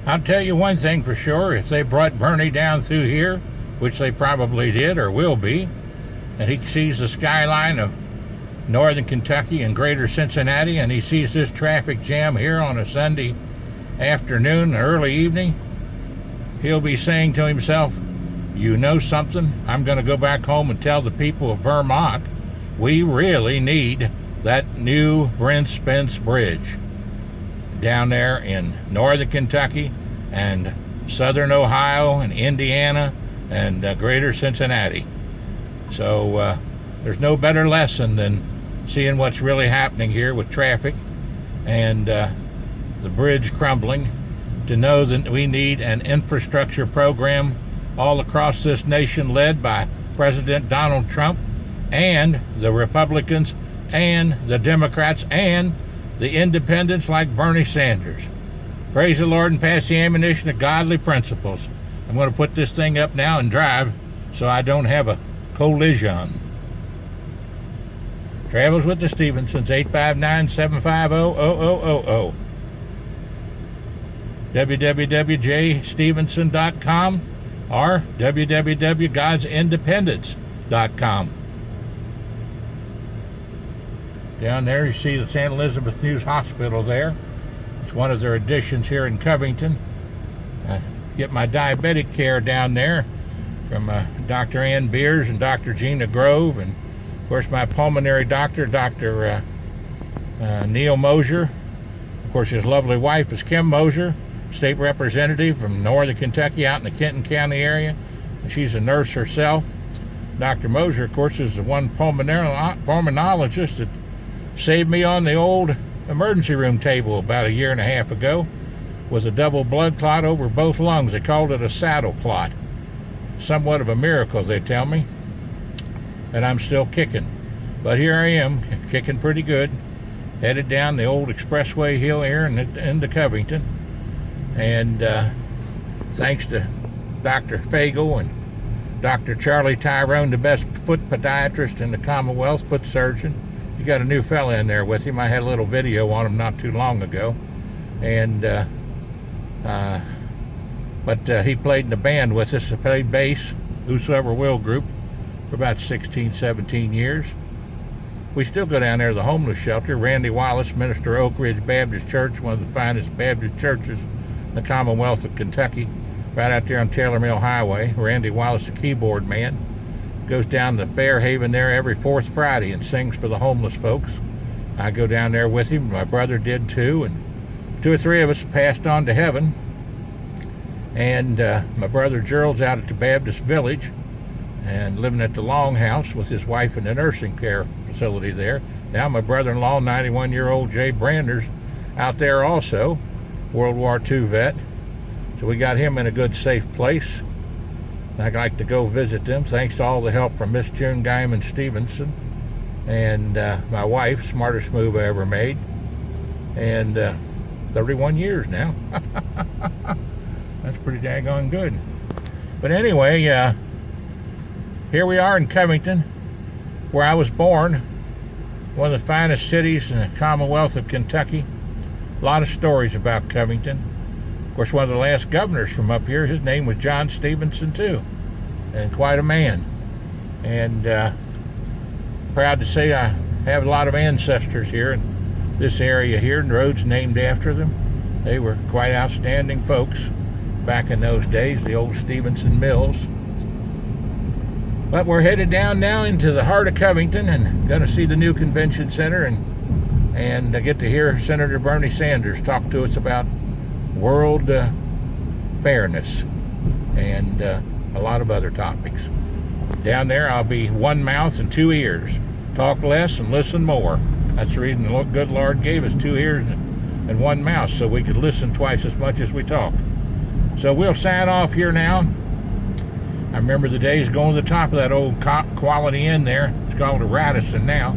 I'll tell you one thing for sure, if they brought Bernie down through here, which they probably did or will be, and he sees the skyline of northern Kentucky and greater Cincinnati, and he sees this traffic jam here on a Sunday afternoon, early evening, he'll be saying to himself, you know something, I'm going to go back home and tell the people of Vermont we really need that new Brent Spence Bridge down there in northern Kentucky and southern Ohio and Indiana and greater Cincinnati. So there's no better lesson than seeing what's really happening here with traffic and the bridge crumbling, to know that we need an infrastructure program all across this nation led by President Donald Trump and the Republicans and the Democrats and the independents like Bernie Sanders. Praise the Lord and pass the ammunition of godly principles. I'm going to put this thing up now and drive so I don't have a collision. Travels with the Stevensons, 859-750-0000. www.jstevenson.com or www.godsindependence.com. Down there you see the St. Elizabeth News Hospital there. It's one of their additions here in Covington. I get my diabetic care down there from Dr. Ann Beers and Dr. Gina Grove, and of course my pulmonary doctor, Dr. Neil Mosier. Of course his lovely wife is Kim Mosier, state representative from northern Kentucky out in the Kenton County area. She's a nurse herself. Dr. Mosier, of course, is the one pulmonologist that saved me on the old emergency room table about a year and a half ago with a double blood clot over both lungs. They called it a saddle clot. Somewhat of a miracle, they tell me. And I'm still kicking. But here I am, kicking pretty good, headed down the old expressway hill here into Covington. And thanks to Dr. Fagel and Dr. Charlie Tyrone, the best foot podiatrist in the Commonwealth, foot surgeon. He got a new fella in there with him. I had a little video on him not too long ago. And but he played in the band with us. He played bass, Whosoever Will group, for about 16, 17 years. We still go down there to the homeless shelter. Randy Wallace, minister of Oak Ridge Baptist Church, one of the finest Baptist churches in the Commonwealth of Kentucky, right out there on Taylor Mill Highway. Randy Wallace, the keyboard man, goes down to Fairhaven there every fourth Friday and sings for the homeless folks. I go down there with him. My brother did too, and 2 or 3 of us passed on to heaven. And my brother Gerald's out at the Baptist Village and living at the Longhouse with his wife in the nursing care facility there. Now my brother-in-law, 91-year-old Jay Branders, out there also, World War II vet. So we got him in a good, safe place. I'd like to go visit them, thanks to all the help from Miss June Guyman Stevenson and my wife, smartest move I ever made. And 31 years now. That's pretty daggone good. But anyway, here we are in Covington, where I was born, one of the finest cities in the Commonwealth of Kentucky. A lot of stories about Covington. Of course, one of the last governors from up here, his name was John Stevenson too, and quite a man. And proud to say I have a lot of ancestors here in this area here, and roads named after them. They were quite outstanding folks back in those days, the old Stevenson Mills. But we're headed down now into the heart of Covington and going to see the new convention center and get to hear Senator Bernie Sanders talk to us about world fairness and a lot of other topics. Down there I'll be one mouth and 2 ears. Talk less and listen more. That's the reason the good Lord gave us 2 ears and 1 mouth, so we could listen twice as much as we talk. So we'll sign off here now. I remember the days going to the top of that old Quality Inn there. It's called a Radisson now.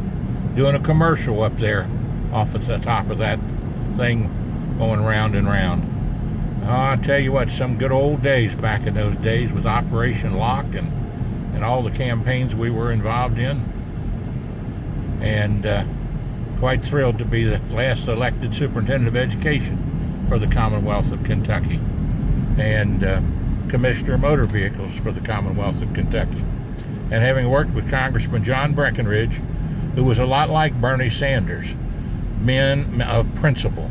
Doing a commercial up there off at the top of that thing, going round and round. Oh, I'll tell you what, some good old days back in those days with Operation Lock and all the campaigns we were involved in. And quite thrilled to be the last elected superintendent of education for the Commonwealth of Kentucky. and Commissioner of Motor Vehicles for the Commonwealth of Kentucky. And having worked with Congressman John Breckinridge, who was a lot like Bernie Sanders, men of principle.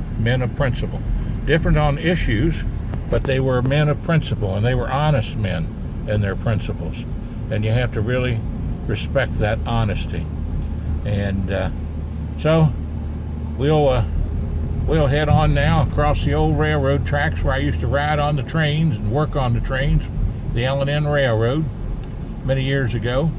Different on issues, but they were men of principle, and they were honest men in their principles. And you have to really respect that honesty. And so we'll head on now across the old railroad tracks where I used to ride on the trains and work on the trains, the L&N Railroad, many years ago.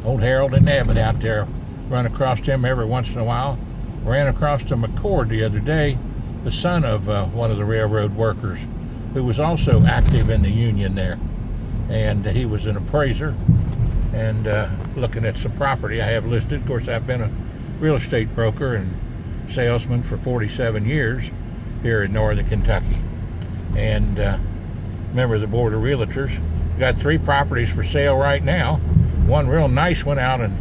Old Harold and Abbott out there, run across him every once in a while. Ran across to McCord the other day, the son of one of the railroad workers, who was also active in the union there. And he was an appraiser and looking at some property I have listed. Of course, I've been a real estate broker and salesman for 47 years here in northern Kentucky, and member of the Board of Realtors. Got 3 properties for sale right now. One real nice one out in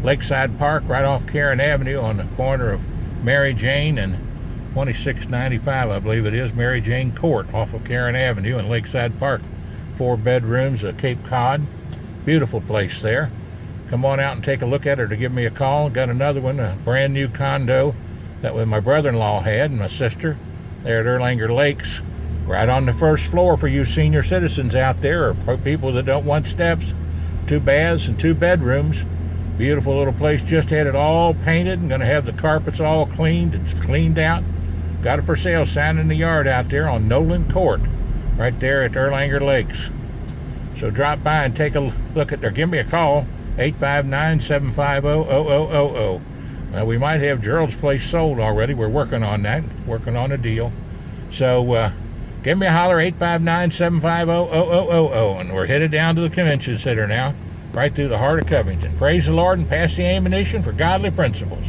Lakeside Park, right off Karen Avenue on the corner of Mary Jane and 2695, I believe it is, Mary Jane Court, off of Karen Avenue in Lakeside Park. 4 bedrooms, a Cape Cod. Beautiful place there. Come on out and take a look at it, or give me a call. Got another one, a brand new condo that my brother-in-law had and my sister there at Erlanger Lakes, right on the first floor for you senior citizens out there, or people that don't want steps. 2 baths and 2 bedrooms. Beautiful little place. Just had it all painted and gonna have the carpets all cleaned. It's cleaned out. Got it for sale sign in the yard out there on Nolan Court, right there at Erlanger Lakes. So drop by and take a look at, or give me a call, 859-750-0000. We might have Gerald's place sold already. We're working on that, working on a deal. So give me a holler, 859-750-0000. And we're headed down to the convention center now, right through the heart of Covington. Praise the Lord and pass the ammunition for godly principles.